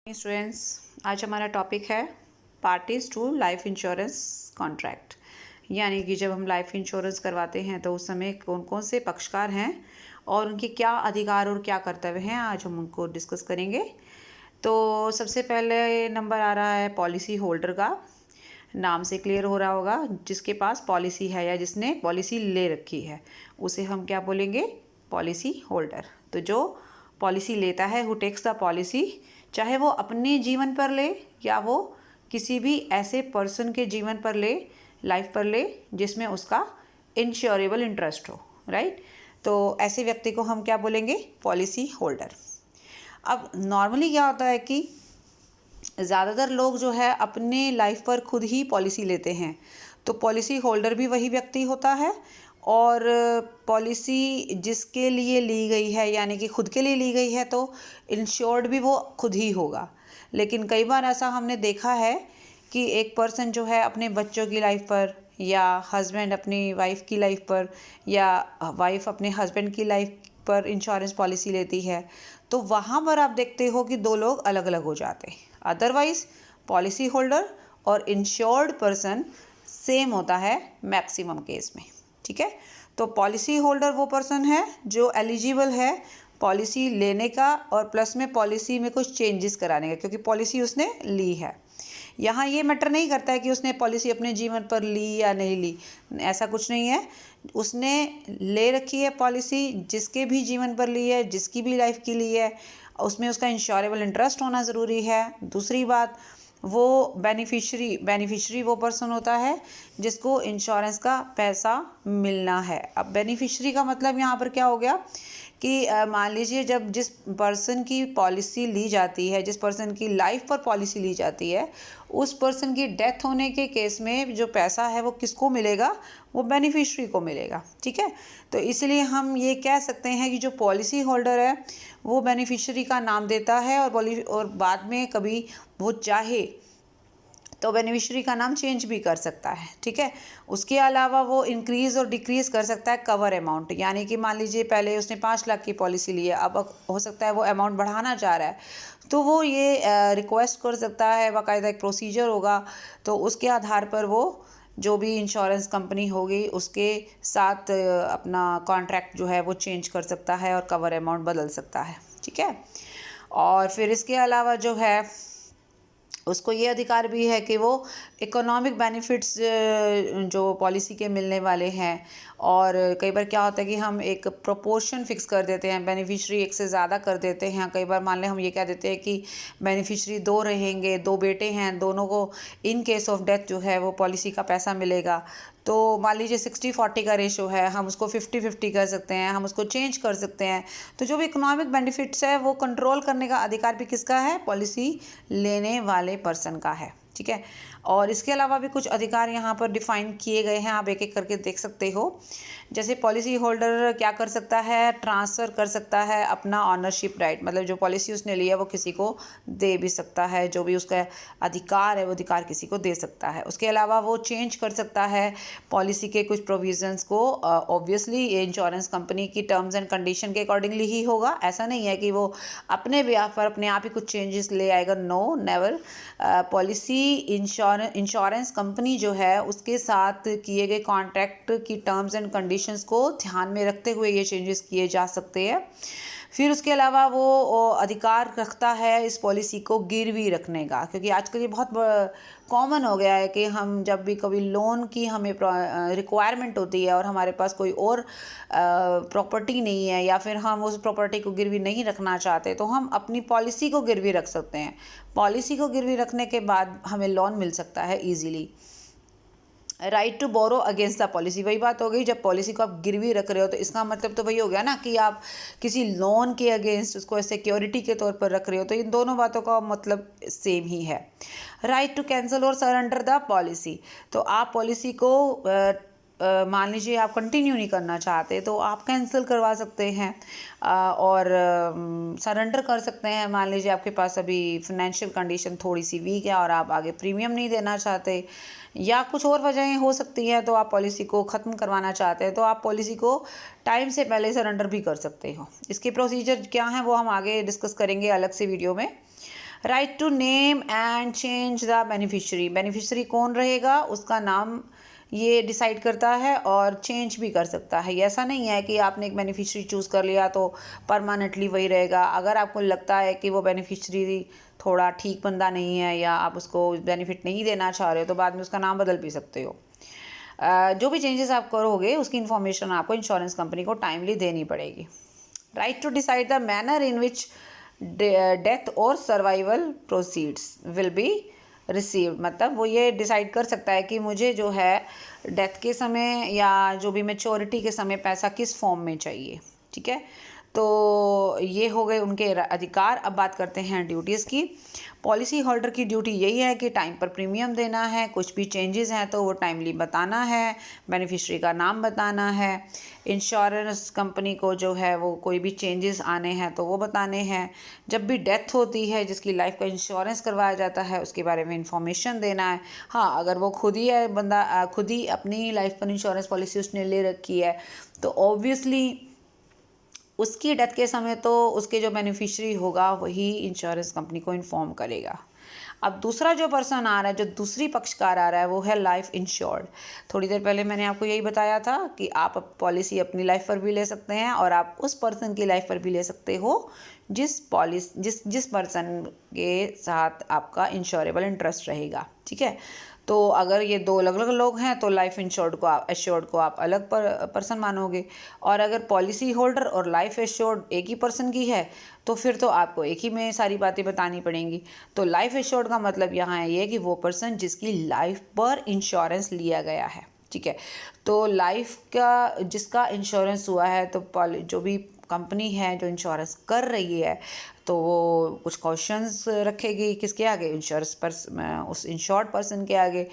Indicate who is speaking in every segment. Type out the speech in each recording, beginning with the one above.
Speaker 1: Students, आज हमारा topic है parties to life insurance contract. यानी कि जब हम लाइफ इंश्योरेंस करवाते हैं तो उस समय कौन कौन से पक्षकार हैं और उनके क्या अधिकार और क्या कर्तव्य हैं, आज हम उनको डिस्कस करेंगे। तो सबसे पहले नंबर आ रहा है पॉलिसी होल्डर का। नाम से क्लियर हो रहा होगा, जिसके पास पॉलिसी है या जिसने पॉलिसी ले रखी है उसे हम क्या बोलेंगे? Policy holder. तो जो पॉलिसी लेता है, हु टेक्स द पॉलिसी, चाहे वो अपने जीवन पर ले या वो किसी भी ऐसे पर्सन के जीवन पर ले, लाइफ पर ले जिसमें उसका इंश्योरेबल इंटरेस्ट हो, राइट। तो ऐसे व्यक्ति को हम क्या बोलेंगे? Policy holder. अब नॉर्मली क्या होता है कि ज़्यादातर लोग जो है अपने लाइफ पर खुद ही पॉलिसी लेते हैं, तो पॉलिसी होल्डर भी वही व्यक्ति होता है और पॉलिसी जिसके लिए ली गई है यानी कि खुद के लिए ली गई है तो इंश्योर्ड भी वो खुद ही होगा। लेकिन कई बार ऐसा हमने देखा है कि एक पर्सन जो है अपने बच्चों की लाइफ पर, या हस्बैंड अपनी वाइफ की लाइफ पर, या वाइफ अपने हस्बैंड की लाइफ पर इंश्योरेंस पॉलिसी लेती है, तो वहाँ पर आप देखते हो कि दो लोग अलग अलग हो जाते हैं। अदरवाइज पॉलिसी होल्डर और इंश्योर्ड पर्सन सेम होता है मैक्सिमम केस में, ठीक है। तो पॉलिसी होल्डर वो पर्सन है जो एलिजिबल है पॉलिसी लेने का और प्लस में पॉलिसी में कुछ चेंजेस कराने का, क्योंकि पॉलिसी उसने ली है। यहाँ ये मैटर नहीं करता है कि उसने पॉलिसी अपने जीवन पर ली या नहीं ली, ऐसा कुछ नहीं है। उसने ले रखी है पॉलिसी, जिसके भी जीवन पर ली है, जिसकी भी लाइफ की ली है, उसमें उसका इंश्योरेबल इंटरेस्ट होना ज़रूरी है। दूसरी बात, वो बेनिफिशरी वो पर्सन होता है जिसको इंश्योरेंस का पैसा मिलना है। अब बेनिफिशरी का मतलब यहाँ पर क्या हो गया कि मान लीजिए जब जिस पर्सन की पॉलिसी ली जाती है, जिस पर्सन की लाइफ पर पॉलिसी ली जाती है, उस पर्सन की डेथ होने के केस में जो पैसा है वो किसको मिलेगा? वो बेनिफिशरी को मिलेगा, ठीक है। तो इसलिए हम ये कह सकते हैं कि जो पॉलिसी होल्डर है वो बेनिफिशरी का नाम देता है और बाद में कभी वो चाहे तो बेनिफिशरी का नाम चेंज भी कर सकता है, ठीक है। उसके अलावा वो इंक्रीज़ और डिक्रीज़ कर सकता है कवर अमाउंट। यानी कि मान लीजिए पहले उसने 5 लाख की पॉलिसी ली है, अब हो सकता है वो अमाउंट बढ़ाना चाह रहा है, तो वो ये रिक्वेस्ट कर सकता है। बाकायदा एक प्रोसीजर होगा, तो उसके आधार पर वो जो भी इंश्योरेंस कंपनी होगी उसके साथ अपना कॉन्ट्रैक्ट जो है वो चेंज कर सकता है और कवर अमाउंट बदल सकता है, ठीक है। और फिर इसके अलावा जो है उसको ये अधिकार भी है कि वो इकोनॉमिक बेनिफिट्स जो पॉलिसी के मिलने वाले हैं, और कई बार क्या होता है कि हम एक प्रोपोर्शन फिक्स कर देते हैं, बेनिफिशरी एक से ज़्यादा कर देते हैं। कई बार मान लें हम ये कह देते हैं कि बेनिफिशरी 2 रहेंगे, 2 बेटे हैं, दोनों को इन केस ऑफ डेथ जो है वो पॉलिसी का पैसा मिलेगा। तो मान लीजिए 60-40 का रेशो है, हम उसको 50-50 कर सकते हैं, हम उसको चेंज कर सकते हैं। तो जो भी इकोनॉमिक बेनिफिट्स है वो कंट्रोल करने का अधिकार भी किसका है? पॉलिसी लेने वाले पर्सन का है, ठीक है। और इसके अलावा भी कुछ अधिकार यहाँ पर डिफाइन किए गए हैं, आप एक एक करके देख सकते हो। जैसे पॉलिसी होल्डर क्या कर सकता है? ट्रांसफ़र कर सकता है अपना ऑनरशिप राइट, मतलब जो पॉलिसी उसने लिया वो किसी को दे भी सकता है, जो भी उसका अधिकार है वो अधिकार किसी को दे सकता है। उसके अलावा वो चेंज कर सकता है पॉलिसी के कुछ प्रोविजंस को। ऑब्वियसली ये इंश्योरेंस कंपनी की टर्म्स एंड कंडीशन के अकॉर्डिंगली ही होगा, ऐसा नहीं है कि वो अपने बिहाफ पर अपने आप ही कुछ चेंजेस ले आएगा, no never. Policy insurance company जो है उसके साथ किए गए कॉन्ट्रैक्ट की टर्म्स एंड कंडीशंस को ध्यान में रखते हुए ये चेंजेस किए जा सकते हैं। फिर उसके अलावा वो अधिकार रखता है इस पॉलिसी को गिरवी रखने का, क्योंकि आजकल ये बहुत कॉमन हो गया है कि हम जब भी कभी लोन की हमें रिक्वायरमेंट होती है और हमारे पास कोई और प्रॉपर्टी नहीं है, या फिर हम उस प्रॉपर्टी को गिरवी नहीं रखना चाहते, तो हम अपनी पॉलिसी को गिरवी रख सकते हैं। पॉलिसी को गिरवी रखने के बाद हमें लोन मिल सकता है easily. Right to borrow against the policy, वही बात हो गई। जब पॉलिसी को आप गिरवी रख रहे हो तो इसका मतलब तो वही हो गया ना कि आप किसी लोन के अगेंस्ट उसको सिक्योरिटी के तौर पर रख रहे हो, तो इन दोनों बातों का मतलब सेम ही है। राइट टू कैंसिल और सरेंडर द पॉलिसी, तो आप पॉलिसी को मान लीजिए आप कंटिन्यू नहीं करना चाहते तो आप कैंसिल करवा सकते हैं और सरेंडर कर सकते हैं। मान लीजिए आपके पास अभी फाइनेंशियल कंडीशन थोड़ी सी वीक है और आप आगे प्रीमियम नहीं देना चाहते, या कुछ और वजहें हो सकती हैं, तो आप पॉलिसी को ख़त्म करवाना चाहते हैं, तो आप पॉलिसी को टाइम से पहले सरेंडर भी कर सकते हो। इसके प्रोसीजर क्या हैं वो हम आगे डिस्कस करेंगे अलग से वीडियो में। Right to name and change the beneficiary, beneficiary कौन रहेगा उसका नाम ये डिसाइड करता है और चेंज भी कर सकता है। ऐसा नहीं है कि आपने एक बेनिफिशरी चूज़ कर लिया तो परमानेंटली वही रहेगा। अगर आपको लगता है कि वो बेनिफिशरी थोड़ा ठीक बंदा नहीं है या आप उसको बेनिफिट नहीं देना चाह रहे हो तो बाद में उसका नाम बदल भी सकते हो। जो भी चेंजेस आप करोगे उसकी इन्फॉर्मेशन आपको इंश्योरेंस कंपनी को टाइमली देनी पड़ेगी। Right to decide the manner in which death और survival proceeds will be received, मतलब वो ये डिसाइड कर सकता है कि मुझे जो है डेथ के समय या जो भी मैच्योरिटी के समय पैसा किस फॉर्म में चाहिए। ठीक है, तो ये हो गए उनके अधिकार। अब बात करते हैं ड्यूटीज़ की। पॉलिसी होल्डर की ड्यूटी यही है कि टाइम पर प्रीमियम देना है, कुछ भी चेंजेस हैं तो वो टाइमली बताना है, बेनिफिशरी का नाम बताना है, इंश्योरेंस कंपनी को जो है वो कोई भी चेंजेस आने हैं तो वो बताने हैं, जब भी डेथ होती है जिसकी लाइफ का इंश्योरेंस करवाया जाता है उसके बारे में इंफॉर्मेशन देना है। हाँ, अगर वो खुद ही है बंदा, खुद ही अपनी लाइफ पर इंश्योरेंस पॉलिसी उसने ले रखी है तो ऑब्वियसली उसकी डेथ के समय तो उसके जो बेनिफिशरी होगा वही इंश्योरेंस कंपनी को इन्फॉर्म करेगा। अब दूसरा जो पर्सन आ रहा है, जो दूसरी पक्षकार आ रहा है, वो है लाइफ इंश्योर्ड। थोड़ी देर पहले मैंने आपको यही बताया था कि आप पॉलिसी अपनी लाइफ पर भी ले सकते हैं और आप उस पर्सन की लाइफ पर भी ले सकते हो जिस पर्सन के साथ आपका इंश्योरेबल इंटरेस्ट रहेगा। ठीक है, तो अगर ये दो अलग अलग लोग हैं तो लाइफ इंश्योर्ड को आप एश्योर्ड को आप अलग पर्सन मानोगे, और अगर पॉलिसी होल्डर और लाइफ एश्योर्ड एक ही पर्सन की है तो फिर तो आपको एक ही में सारी बातें बतानी पड़ेंगी। तो लाइफ एश्योर्ड का मतलब यहाँ है ये कि वो पर्सन जिसकी लाइफ पर इंश्योरेंस लिया गया है। ठीक है, तो लाइफ का जिसका इंश्योरेंस हुआ है तो जो भी कंपनी है जो इंश्योरेंस कर रही है तो वो कुछ क्वेश्चंस रखेगी किसके आगे, उस इंश्योर्ड पर्सन के आगे,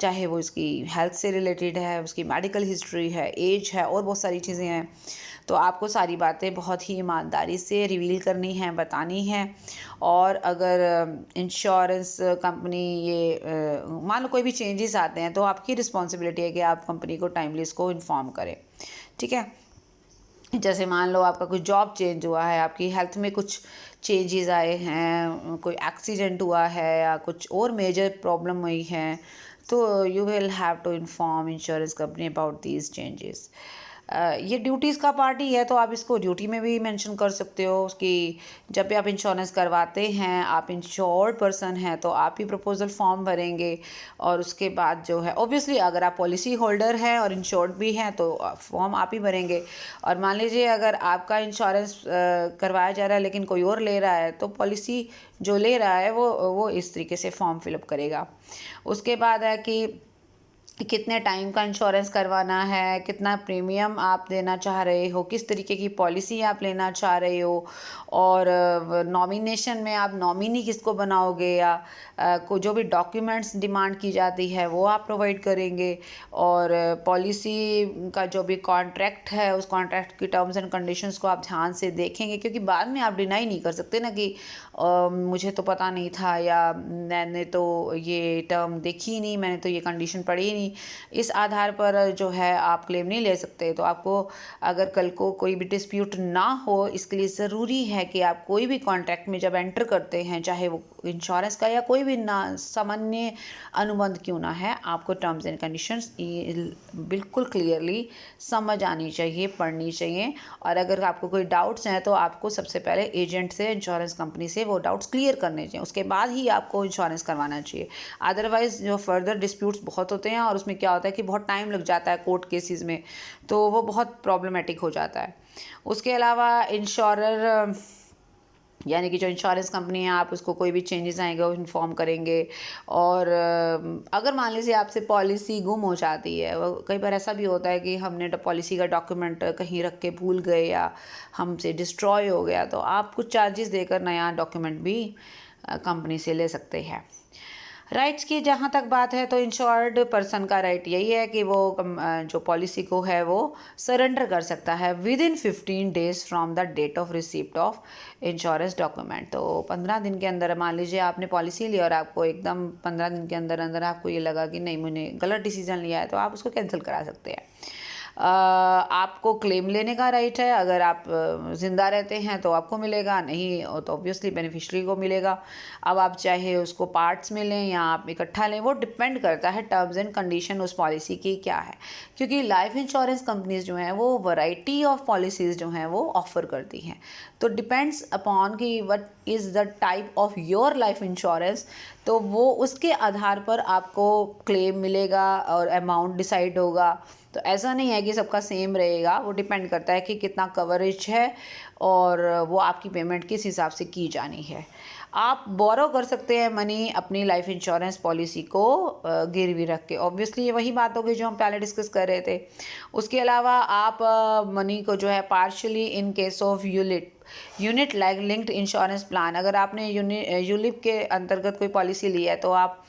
Speaker 1: चाहे वो इसकी हेल्थ से रिलेटेड है, उसकी मेडिकल हिस्ट्री है, एज है और बहुत सारी चीज़ें हैं। तो आपको सारी बातें बहुत ही ईमानदारी से रिवील करनी है, बतानी है। और अगर इंश्योरेंस कंपनी ये मान लो कोई भी चेंजेस आते हैं तो आपकी रिस्पॉन्सिबिलिटी है कि आप कंपनी को टाइमली इसको इन्फॉर्म करें। ठीक है, जैसे मान लो आपका कुछ जॉब चेंज हुआ है, आपकी हेल्थ में कुछ चेंजेस आए हैं, कोई एक्सीडेंट हुआ है या कुछ और मेजर प्रॉब्लम हुई है तो you will have to inform insurance company about these changes. ये ड्यूटीज़ का पार्ट ही है तो आप इसको ड्यूटी में भी मेंशन कर सकते हो कि जब भी आप इंश्योरेंस करवाते हैं, आप इंश्योर्ड पर्सन हैं तो आप ही प्रपोजल फॉर्म भरेंगे और उसके बाद जो है ऑब्वियसली अगर आप पॉलिसी होल्डर हैं और इंश्योर्ड भी हैं तो फॉर्म आप ही भरेंगे। और मान लीजिए अगर आपका इंश्योरेंस करवाया जा रहा है लेकिन कोई और ले रहा है तो पॉलिसी जो ले रहा है वो इस तरीके से फॉर्म फिलअप करेगा। उसके बाद है कि कितने टाइम का इंश्योरेंस करवाना है, कितना प्रीमियम आप देना चाह रहे हो, किस तरीके की पॉलिसी आप लेना चाह रहे हो, और नॉमिनेशन में आप नॉमिनी किसको बनाओगे या को जो भी डॉक्यूमेंट्स डिमांड की जाती है वो आप प्रोवाइड करेंगे। और पॉलिसी का जो भी कॉन्ट्रैक्ट है उस कॉन्ट्रैक्ट की टर्म्स एंड कंडीशंस को आप ध्यान से देखेंगे, क्योंकि बाद में आप डिनाई नहीं कर सकते ना कि मुझे तो पता नहीं था या मैंने तो ये टर्म देखी ही नहीं, मैंने तो ये कंडीशन पढ़ी ही नहीं। इस आधार पर जो है आप क्लेम नहीं ले सकते। तो आपको अगर कल को कोई भी डिस्प्यूट ना हो इसके लिए ज़रूरी है कि आप कोई भी कॉन्ट्रैक्ट में जब एंटर करते हैं, चाहे वो इंश्योरेंस का या कोई भी ना सामान्य अनुबंध क्यों ना है, आपको टर्म्स एंड कंडीशंस बिल्कुल क्लियरली समझ आनी चाहिए, पढ़नी चाहिए। और अगर आपको कोई डाउट्स हैं तो आपको सबसे पहले एजेंट से, इंश्योरेंस कंपनी से वो डाउट्स क्लियर करने चाहिए, उसके बाद ही आपको इंश्योरेंस करवाना चाहिए। अदरवाइज़ जो फर्दर डिस्प्यूट्स बहुत होते हैं और उसमें क्या होता है कि बहुत टाइम लग जाता है कोर्ट केसेस में, तो वो बहुत प्रॉब्लमेटिक हो जाता है। उसके अलावा इंश्योरर यानी कि जो इंश्योरेंस कंपनी है आप उसको कोई भी चेंजेस आएंगे वो इन्फॉर्म करेंगे। और अगर मान लीजिए आपसे पॉलिसी गुम हो जाती है, वो कई बार ऐसा भी होता है कि हमने पॉलिसी का डॉक्यूमेंट कहीं रख के भूल गए या हमसे डिस्ट्रॉय हो गया, तो आप कुछ चार्जेस देकर नया डॉक्यूमेंट भी कंपनी से ले सकते हैं। राइट्स की जहाँ तक बात है तो इंश्योर्ड पर्सन का राइट यही है कि वो जो पॉलिसी को है वो सरेंडर कर सकता है within 15 days from the date of receipt of insurance document. तो 15 दिन के अंदर, मान लीजिए आपने पॉलिसी ली और आपको एकदम 15 दिन के अंदर अंदर आपको ये लगा कि नहीं, मैंने गलत डिसीजन लिया है, तो आप उसको कैंसिल करा सकते हैं। आपको क्लेम लेने का राइट है। अगर आप ज़िंदा रहते हैं तो आपको मिलेगा, नहीं तो ऑब्वियसली बेनिफिशरी को मिलेगा। अब आप चाहे उसको पार्ट्स में लें या आप इकट्ठा लें, वो डिपेंड करता है टर्म्स एंड कंडीशन उस पॉलिसी की क्या है, क्योंकि लाइफ इंश्योरेंस कंपनीज जो हैं वो वैरायटी ऑफ पॉलिसीज़ जो हैं वो ऑफ़र करती हैं। तो डिपेंड्स अपॉन कि what is the type of your life insurance, तो वो उसके आधार पर आपको क्लेम मिलेगा और अमाउंट डिसाइड होगा। तो ऐसा नहीं है कि सबका सेम रहेगा, वो डिपेंड करता है कि कितना कवरेज है और वो आपकी पेमेंट किस हिसाब से की जानी है। आप बोरो कर सकते हैं मनी अपनी लाइफ इंश्योरेंस पॉलिसी को गिरवी रख के। ऑब्वियसली ये वही बात होगी जो हम पहले डिस्कस कर रहे थे। उसके अलावा आप मनी को जो है partially in case of unit linked insurance plan, अगर आपने यूलिप के अंतर्गत कोई पॉलिसी ली है तो आप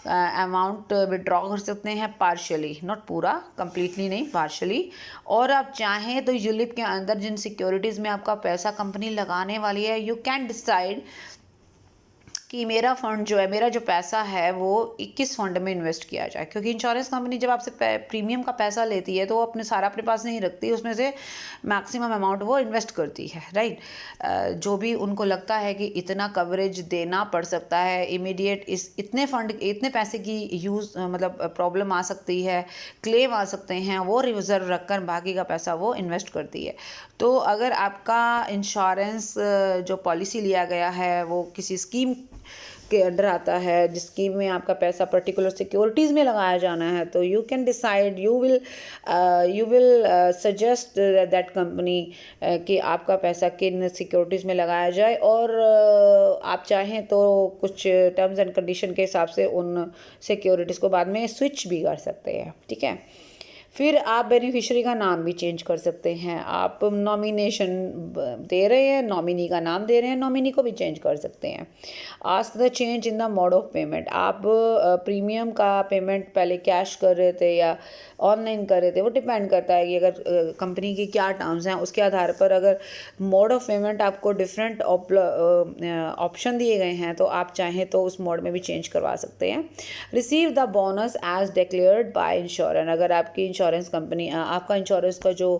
Speaker 1: अमाउंट विड्रॉ कर सकते हैं पार्शली, नॉट पूरा, कंप्लीटली नहीं, पार्शली। और आप चाहें तो यूलिप के अंदर जिन सिक्योरिटीज़ में आपका पैसा कंपनी लगाने वाली है, यू कैन डिसाइड कि मेरा फंड जो है, मेरा जो पैसा है वो किस फंड में इन्वेस्ट किया जाए। क्योंकि इंश्योरेंस कंपनी जब आपसे प्रीमियम का पैसा लेती है तो वो अपने सारा अपने पास नहीं रखती, उसमें से मैक्सिमम अमाउंट वो इन्वेस्ट करती है, राइट। जो भी उनको लगता है कि इतना कवरेज देना पड़ सकता है, इमीडिएट इतने फंड इतने पैसे की मतलब प्रॉब्लम आ सकती है, क्लेम आ सकते हैं, वो रिजर्व रखकर बाकी का पैसा वो इन्वेस्ट करती है। तो अगर आपका इंश्योरेंस जो पॉलिसी लिया गया है वो किसी स्कीम के अंडर आता है, जिस स्कीम में आपका पैसा पर्टिकुलर सिक्योरिटीज़ में लगाया जाना है, तो you can decide, you will suggest that company कि आपका पैसा किन सिक्योरिटीज़ में लगाया जाए। और आप चाहें तो कुछ टर्म्स एंड कंडीशन के हिसाब से उन सिक्योरिटीज़ को बाद में स्विच भी कर सकते हैं, ठीक है। फिर आप बेनिफिशियरी का नाम भी चेंज कर सकते हैं। आप नॉमिनेशन दे रहे हैं, नॉमिनी का नाम दे रहे हैं, नॉमिनी को भी चेंज कर सकते हैं। Ask the change in the mode of payment, आप प्रीमियम का पेमेंट पहले कैश कर रहे थे या ऑनलाइन कर रहे थे, वो डिपेंड करता है कि अगर कंपनी की क्या टर्म्स हैं उसके आधार पर अगर मोड ऑफ पेमेंट आपको डिफरेंट ऑप्शन दिए गए हैं तो आप चाहें तो उस मोड में भी चेंज करवा सकते हैं। Receive the bonus as declared by insurance, अगर आपकी इंश्योरेंस कंपनी आपका इंश्योरेंस का जो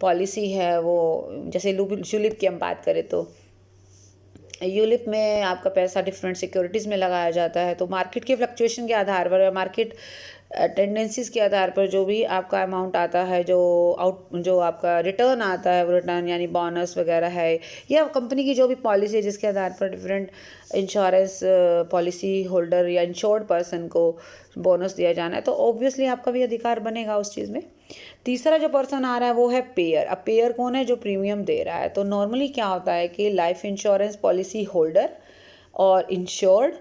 Speaker 1: पॉलिसी है वो, जैसे यूलिप की हम बात करें तो यूलिप में आपका पैसा डिफरेंट सिक्योरिटीज़ में लगाया जाता है, तो मार्केट के फ्लक्चुएशन के आधार पर, मार्केट टेंडेंसीज़ के आधार पर जो भी आपका अमाउंट आता है, जो आपका रिटर्न आता है, वो रिटर्न यानी बोनस वगैरह है, या कंपनी की जो भी पॉलिसी है जिसके आधार पर डिफरेंट इंश्योरेंस पॉलिसी होल्डर या इंश्योर्ड पर्सन को बोनस दिया जाना है, तो ऑब्वियसली आपका भी अधिकार बनेगा उस चीज़ में। तीसरा जो पर्सन आ रहा है वो है पेयर। अब पेयर कौन है? जो प्रीमियम दे रहा है। तो नॉर्मली क्या होता है कि लाइफ इंश्योरेंस पॉलिसी होल्डर और इंश्योर्ड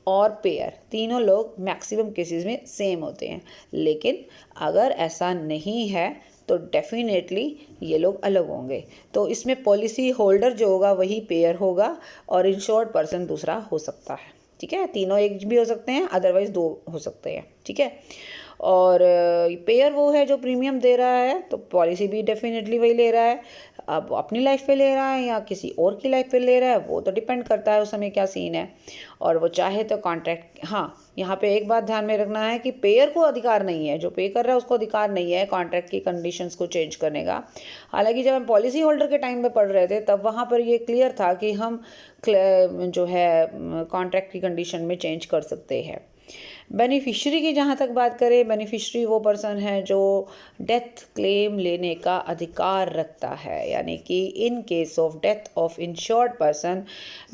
Speaker 1: और पेयर तीनों लोग मैक्सिमम केसेस में सेम होते हैं, लेकिन अगर ऐसा नहीं है तो डेफिनेटली ये लोग अलग होंगे। तो इसमें पॉलिसी होल्डर जो होगा वही पेयर होगा और इंश्योर्ड पर्सन दूसरा हो सकता है, ठीक है। तीनों एक भी हो सकते हैं, अदरवाइज दो हो सकते हैं, ठीक है। और पेयर वो है जो प्रीमियम दे रहा है, तो पॉलिसी भी डेफिनेटली वही ले रहा है। अब अपनी लाइफ पे ले रहा है या किसी और की लाइफ पे ले रहा है, वो तो डिपेंड करता है उस समय क्या सीन है। और वो चाहे तो कॉन्ट्रैक्ट, हाँ यहाँ पे एक बात ध्यान में रखना है कि पेयर को अधिकार नहीं है, जो पे कर रहा है उसको अधिकार नहीं है कॉन्ट्रैक्ट की कंडीशंस को चेंज करने का। हालांकि जब हम पॉलिसी होल्डर के टाइम पे पढ़ रहे थे तब वहाँ पर ये क्लियर था कि हम जो है कॉन्ट्रैक्ट की कंडीशन में चेंज कर सकते हैं। बेनिफिशियरी की जहाँ तक बात करें, बेनिफिशियरी वो पर्सन है जो डेथ क्लेम लेने का अधिकार रखता है, यानी कि in case of death of insured person,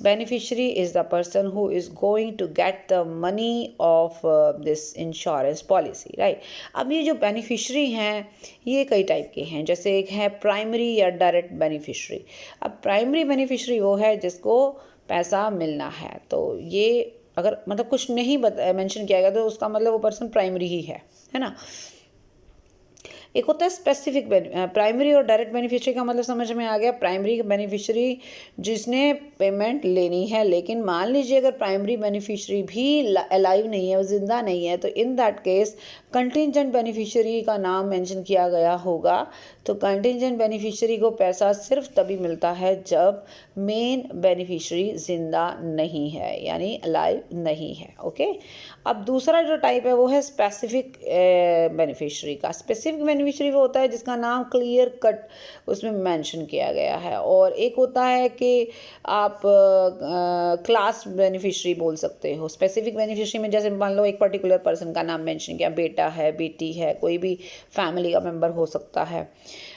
Speaker 1: beneficiary is the person who is going to get the money of this insurance policy, right. अब ये जो बेनिफिशियरी हैं ये कई टाइप के हैं, जैसे एक है प्राइमरी या डायरेक्ट बेनिफिशियरी। अब प्राइमरी बेनिफिशियरी वो है जिसको पैसा मिलना है, तो ये अगर मतलब कुछ नहीं मेंशन किया गया तो उसका मतलब वो पर्सन प्राइमरी ही है ना। एक होता है स्पेसिफिक प्राइमरी और डायरेक्ट बेनिफिशियरी का मतलब समझ में आ गया। प्राइमरी बेनिफिशियरी जिसने पेमेंट लेनी है, लेकिन मान लीजिए अगर प्राइमरी बेनिफिशियरी भी अलाइव नहीं है, वो जिंदा नहीं है, तो इन दैट केस कंटिजेंट बेनिफिशियरी का नाम मेंशन किया गया होगा। तो कंटिजेंट बेनिफिशियरी को पैसा सिर्फ तभी मिलता है जब मेन बेनिफिशियरी जिंदा नहीं है, यानी अलाइव नहीं है, ओके। अब दूसरा जो टाइप है वो है स्पेसिफिक बेनिफिशियरी का। स्पेसिफिक बेनिफिशियरी वो होता है जिसका नाम क्लियर कट उसमें मेंशन किया गया है, और एक होता है कि आप क्लास बेनिफिशियरी बोल सकते हो। स्पेसिफिक बेनिफिशियरी में जैसे मान लो एक पर्टिकुलर पर्सन का नाम मेंशन किया, बेटा है, बेटी है, कोई भी फैमिली का मेंबर हो सकता है।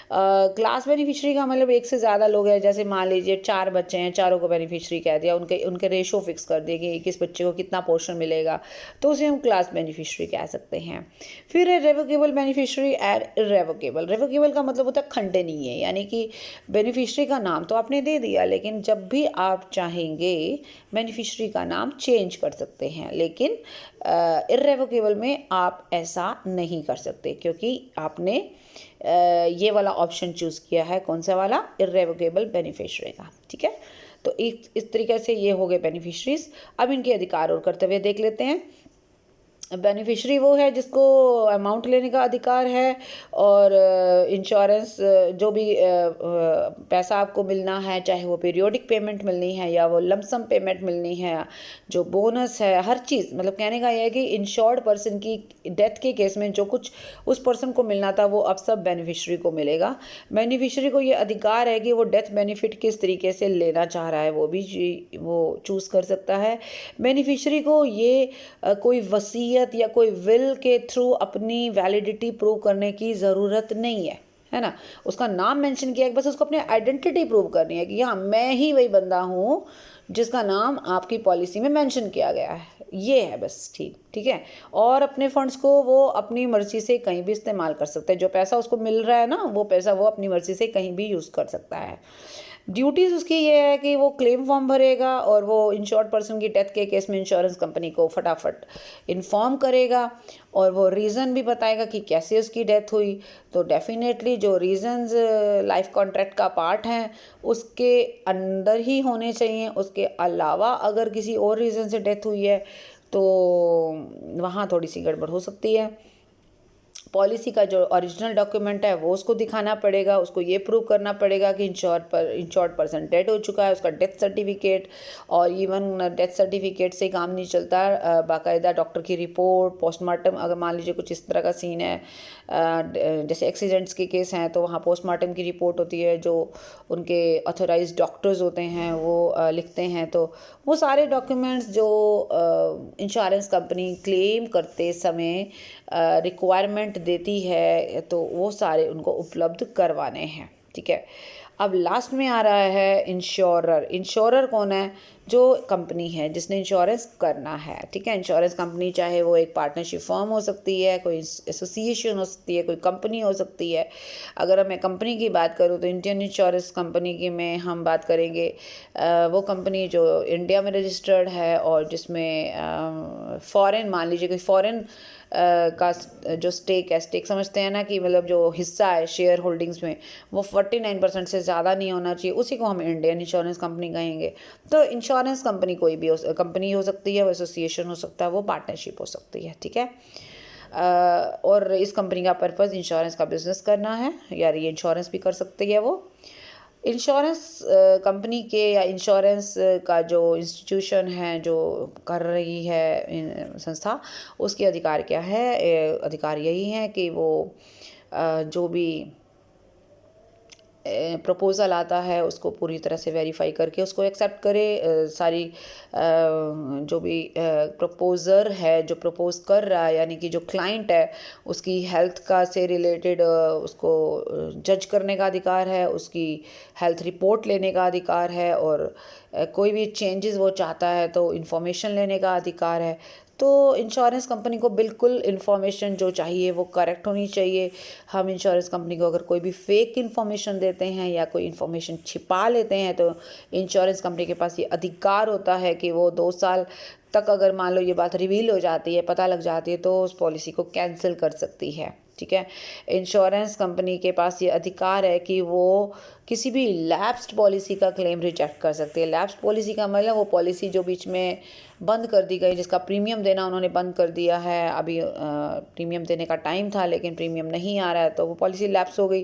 Speaker 1: क्लास बेनिफिशियरी का मतलब एक से ज़्यादा लोग हैं, जैसे मान लीजिए 4 बच्चे हैं, चारों को बेनिफिशियरी कह दिया, उनके उनके रेशो फिक्स कर दिए कि किस बच्चे को कितना पोर्शन मिलेगा, तो उसे हम क्लास बेनिफिशियरी कह सकते हैं। फिर है रेवोकेबल बेनिफिशियरी एंड इर्रेवोकेबल। रेवोकेबल का मतलब होता है खंडनीय, यानी कि बेनिफिशियरी का नाम तो आपने दे दिया, लेकिन जब भी आप चाहेंगे बेनिफिशियरी का नाम चेंज कर सकते हैं, लेकिन इर्रेवोकेबल में आप ऐसा नहीं कर सकते, क्योंकि आपने ये वाला ऑप्शन चूज़ किया है। कौन सा वाला? इर्रेवोकेबल बेनिफिशियरी का। ठीक है, तो इस तरीके से ये हो गए बेनिफिशरीज। अब इनके अधिकार और कर्तव्य देख लेते हैं। बेनिफिशरी वो है जिसको अमाउंट लेने का अधिकार है, और इंश्योरेंस जो भी पैसा आपको मिलना है, चाहे वो पीरियोडिक पेमेंट मिलनी है या वो लमसम पेमेंट मिलनी है, जो बोनस है, हर चीज़, मतलब कहने का यह है कि इंश्योर्ड पर्सन की डेथ के केस में जो कुछ उस पर्सन को मिलना था वो अब सब बेनिफिशरी को मिलेगा। बेनिफिशरी को ये अधिकार है कि वो डेथ बेनिफिट किस तरीके से लेना चाह रहा है वो भी वो चूज़ कर सकता है। बेनिफिशरी को ये कोई वसीयत या कोई विल के थ्रू अपनी वैलिडिटी प्रूव करने की ज़रूरत नहीं है ना। उसका नाम मेंशन किया है, बस उसको अपनी आइडेंटिटी प्रूव करनी है कि हाँ मैं ही वही बंदा हूँ जिसका नाम आपकी पॉलिसी में मेंशन किया गया है, ये है बस। ठीक है, और अपने फंड्स को वो अपनी मर्जी से कहीं भी इस्तेमाल कर सकता है। जो पैसा उसको मिल रहा है ना, वो पैसा वो अपनी मर्जी से कहीं भी यूज़ कर सकता है। ड्यूटीज़ उसकी ये है कि वो क्लेम फॉर्म भरेगा, और वो इंश्योर्ड पर्सन की डेथ के केस में इंश्योरेंस कंपनी को फटाफट इन्फॉर्म करेगा, और वो रीज़न भी बताएगा कि कैसे उसकी डेथ हुई। तो डेफिनेटली जो रीज़न्स लाइफ कॉन्ट्रैक्ट का पार्ट हैं उसके अंदर ही होने चाहिए। उसके अलावा अगर किसी और रीज़न से डेथ हुई है तो वहाँ थोड़ी सी गड़बड़ हो सकती है। पॉलिसी का जो ओरिजिनल डॉक्यूमेंट है वो उसको दिखाना पड़ेगा, उसको ये प्रूव करना पड़ेगा कि इंश्योर्ड पर्सन डेड हो चुका है, उसका डेथ सर्टिफिकेट। और इवन डेथ सर्टिफिकेट से काम नहीं चलता, बाकायदा डॉक्टर की रिपोर्ट, पोस्टमार्टम। अगर मान लीजिए कुछ इस तरह का सीन है, जैसे एक्सीडेंट्स के केस हैं, तो वहाँ पोस्टमार्टम की रिपोर्ट होती है जो उनके ऑथोराइज डॉक्टर्स होते हैं वो लिखते हैं। तो वो सारे डॉक्यूमेंट्स जो इंश्योरेंस कंपनी क्लेम करते समय रिक्वायरमेंट देती है, तो वो सारे उनको उपलब्ध करवाने हैं। ठीक है, अब लास्ट में आ रहा है इंश्योरर। इंश्योरर कौन है? जो कंपनी है जिसने इंश्योरेंस करना है। ठीक है, इंश्योरेंस कंपनी चाहे वो एक पार्टनरशिप फर्म हो सकती है, कोई एसोसिएशन हो सकती है, कोई कंपनी हो सकती है। अगर मैं कंपनी की बात करूँ तो इंडियन इंश्योरेंस कंपनी की में हम बात करेंगे वो कंपनी जो इंडिया में रजिस्टर्ड है, और जिसमें फॉरेन, मान लीजिए कोई फॉरेन का जो स्टेक है, स्टेक समझते हैं ना कि मतलब जो हिस्सा है शेयर होल्डिंग्स में, वो 49% से ज़्यादा नहीं होना चाहिए, उसी को हम इंडियन इंश्योरेंस कंपनी कहेंगे। तो इंश्योरेंस कंपनी कोई भी कंपनी हो सकती है, वो एसोसिएशन हो सकता है, वो पार्टनरशिप हो सकती है। ठीक है, और इस कंपनी का पर्पज़ इंश्योरेंस का बिजनेस करना है, या ये इंश्योरेंस भी कर सकती है। वो इंश्योरेंस कंपनी के या इंश्योरेंस का जो इंस्टीट्यूशन है जो कर रही है संस्था, उसके अधिकार क्या है? अधिकार यही है कि वो जो भी प्रपोज़ल आता है उसको पूरी तरह से वेरीफाई करके उसको एक्सेप्ट करे। सारी जो भी प्रपोज़र है जो प्रपोज़ कर रहा है, यानी कि जो क्लाइंट है, उसकी हेल्थ का से रिलेटेड उसको जज करने का अधिकार है, उसकी हेल्थ रिपोर्ट लेने का अधिकार है, और कोई भी चेंजेस वो चाहता है तो इन्फॉर्मेशन लेने का अधिकार है। तो इंश्योरेंस कंपनी को बिल्कुल इन्फॉर्मेशन जो चाहिए वो करेक्ट होनी चाहिए। हम इंश्योरेंस कंपनी को अगर कोई भी फेक इन्फॉर्मेशन देते हैं या कोई इन्फॉर्मेशन छिपा लेते हैं, तो इंश्योरेंस कंपनी के पास ये अधिकार होता है कि वो 2 साल तक, अगर मान लो ये बात रिवील हो जाती है, पता लग जाती है, तो उस पॉलिसी को कैंसिल कर सकती है। ठीक है, इंश्योरेंस कंपनी के पास ये अधिकार है कि वो किसी भी लैप्स्ड पॉलिसी का क्लेम रिजेक्ट कर सकती है। लैप्स्ड पॉलिसी का मतलब वो पॉलिसी जो बीच में बंद कर दी गई, जिसका प्रीमियम देना उन्होंने बंद कर दिया है, अभी प्रीमियम देने का टाइम था लेकिन प्रीमियम नहीं आ रहा है, तो वो पॉलिसी लैप्स हो गई।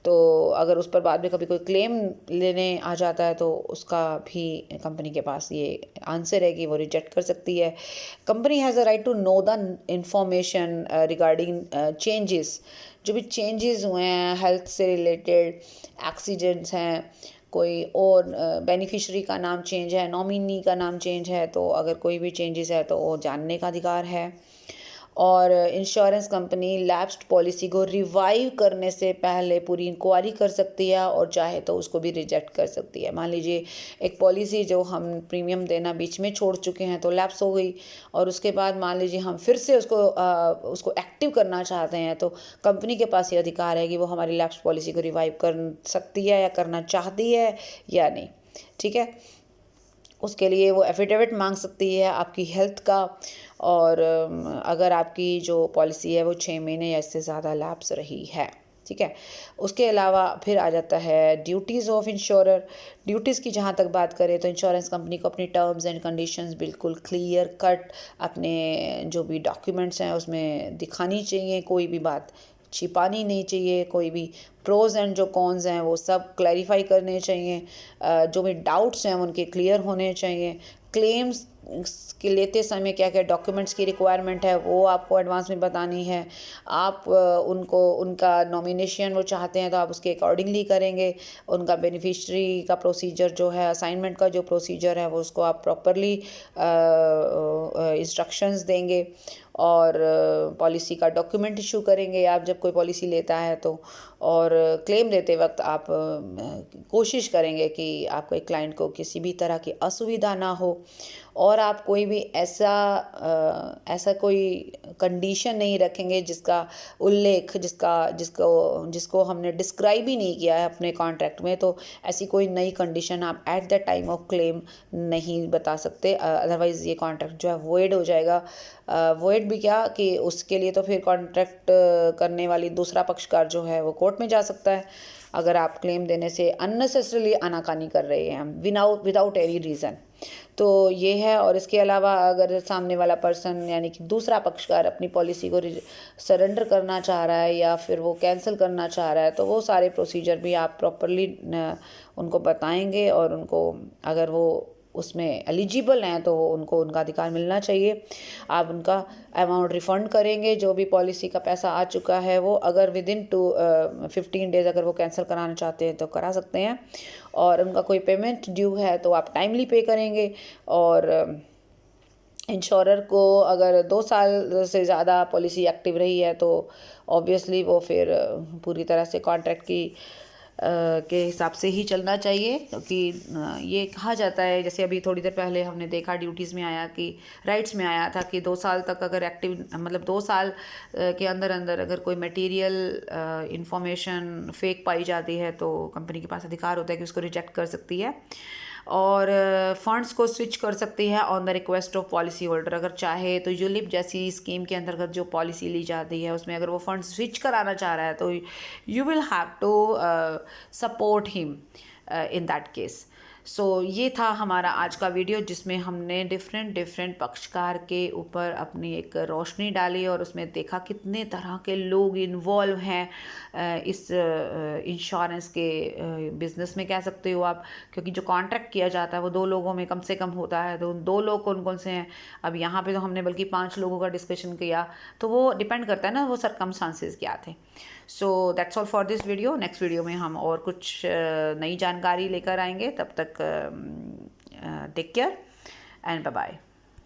Speaker 1: तो अगर उस पर बाद में कभी कोई क्लेम लेने आ जाता है तो उसका भी कंपनी के पास ये आंसर है कि वो रिजेक्ट कर सकती है। Company has a right to know the information regarding changes. जो भी चेंजेस हुए हैं हेल्थ से रिलेटेड, एक्सीडेंट्स हैं, कोई और बेनिफिशरी का नाम चेंज है, नॉमिनी का नाम चेंज है, तो अगर कोई भी चेंजेस है तो वो जानने का अधिकार है। और इंश्योरेंस कंपनी लैप्स्ड पॉलिसी को रिवाइव करने से पहले पूरी इंक्वायरी कर सकती है और चाहे तो उसको भी रिजेक्ट कर सकती है। मान लीजिए एक पॉलिसी जो हम प्रीमियम देना बीच में छोड़ चुके हैं तो लैप्स हो गई, और उसके बाद मान लीजिए हम फिर से उसको एक्टिव करना चाहते हैं, तो कंपनी के पास ये अधिकार है कि वो हमारी लैप्स पॉलिसी को रिवाइव कर सकती है या करना चाहती है या नहीं। ठीक है, उसके लिए वो एफिडेविट मांग सकती है आपकी हेल्थ का, और अगर आपकी जो पॉलिसी है वो 6 महीने या इससे ज़्यादा लैप्स रही है। ठीक है, उसके अलावा फिर आ जाता है ड्यूटीज़ ऑफ इंश्योरर। ड्यूटीज़ की जहाँ तक बात करें तो इंश्योरेंस कंपनी को अपनी टर्म्स एंड कंडीशंस बिल्कुल क्लियर कट अपने जो भी डॉक्यूमेंट्स हैं उसमें दिखानी चाहिए, कोई भी बात छिपानी नहीं चाहिए, कोई भी प्रोज एंड जो कॉन्स हैं वो सब क्लैरिफाई करने चाहिए, जो भी डाउट्स हैं उनके क्लियर होने चाहिए। क्लेम्स के लेते समय क्या क्या डॉक्यूमेंट्स की रिक्वायरमेंट है वो आपको एडवांस में बतानी है। आप उनको उनका नॉमिनेशन वो चाहते हैं तो आप उसके अकॉर्डिंगली करेंगे। उनका बेनिफिशरी का प्रोसीजर जो है, असाइनमेंट का जो प्रोसीजर है वो उसको आप प्रॉपरली इंस्ट्रक्शंस देंगे, और पॉलिसी का डॉक्यूमेंट इशू करेंगे आप जब कोई पॉलिसी लेता है तो। और क्लेम देते वक्त आप कोशिश करेंगे कि आपके क्लाइंट को किसी भी तरह की असुविधा ना हो, और आप कोई भी ऐसा कोई कंडीशन नहीं रखेंगे जिसका उल्लेख जिसको हमने डिस्क्राइब ही नहीं किया है अपने कॉन्ट्रैक्ट में। तो ऐसी कोई नई कंडीशन आप at the time of claim नहीं बता सकते, अदरवाइज़ ये कॉन्ट्रैक्ट जो है वॉइड हो जाएगा। वॉइड भी क्या कि उसके लिए तो फिर कॉन्ट्रैक्ट करने वाली दूसरा पक्षकार जो है वो कोर्ट में जा सकता है, अगर आप क्लेम देने से अननेसेसरीली आनाकानी कर रहे हैं विदाउट एनी रीज़न। तो ये है। और इसके अलावा अगर सामने वाला पर्सन यानी कि दूसरा पक्षकार अपनी पॉलिसी को सरेंडर करना चाह रहा है या फिर वो कैंसिल करना चाह रहा है, तो वो सारे प्रोसीजर भी आप प्रॉपरली उनको बताएंगे, और उनको अगर वो उसमें एलिजिबल हैं तो उनको उनका अधिकार मिलना चाहिए। आप उनका अमाउंट रिफ़ंड करेंगे जो भी पॉलिसी का पैसा आ चुका है वो, अगर विदिन 15 डेज़ अगर वो कैंसिल कराना चाहते हैं तो करा सकते हैं, और उनका कोई पेमेंट ड्यू है तो आप टाइमली पे करेंगे। और इंश्योरर को अगर 2 साल से ज़्यादा पॉलिसी एक्टिव रही है तो ऑब्वियसली वो फिर पूरी तरह से कॉन्ट्रैक्ट की के हिसाब से ही चलना चाहिए, क्योंकि ये कहा जाता है, जैसे अभी थोड़ी देर पहले हमने देखा ड्यूटीज़ में आया कि राइट्स में आया था कि 2 साल तक अगर एक्टिव मतलब 2 साल के अंदर अंदर अगर कोई मटेरियल इंफॉर्मेशन फेक पाई जाती है तो कंपनी के पास अधिकार होता है कि उसको रिजेक्ट कर सकती है, और फंड्स को स्विच कर सकती है on the request of policy holder. अगर चाहे तो यूलिप जैसी स्कीम के अंतर्गत जो पॉलिसी ली जाती है उसमें अगर वो फंड स्विच कराना चाह रहा है तो you will have to support him in that case. So ये था हमारा आज का वीडियो जिसमें हमने डिफरेंट पक्षकार के ऊपर अपनी एक रोशनी डाली, और उसमें देखा कितने तरह के लोग इन्वॉल्व हैं इस इंश्योरेंस के बिज़नेस में कह सकते हो आप, क्योंकि जो कॉन्ट्रैक्ट किया जाता है वो 2 लोगों में कम से कम होता है। तो 2 लोग कौन कौन से हैं, अब यहाँ पे तो हमने बल्कि 5 लोगों का डिस्कशन किया, तो वो डिपेंड करता है ना वो सरकमस्टांसेस क्या थे। So that's all for this video. Next video में हम और कुछ नई जानकारी लेकर आएंगे, तब तक take care and bye bye.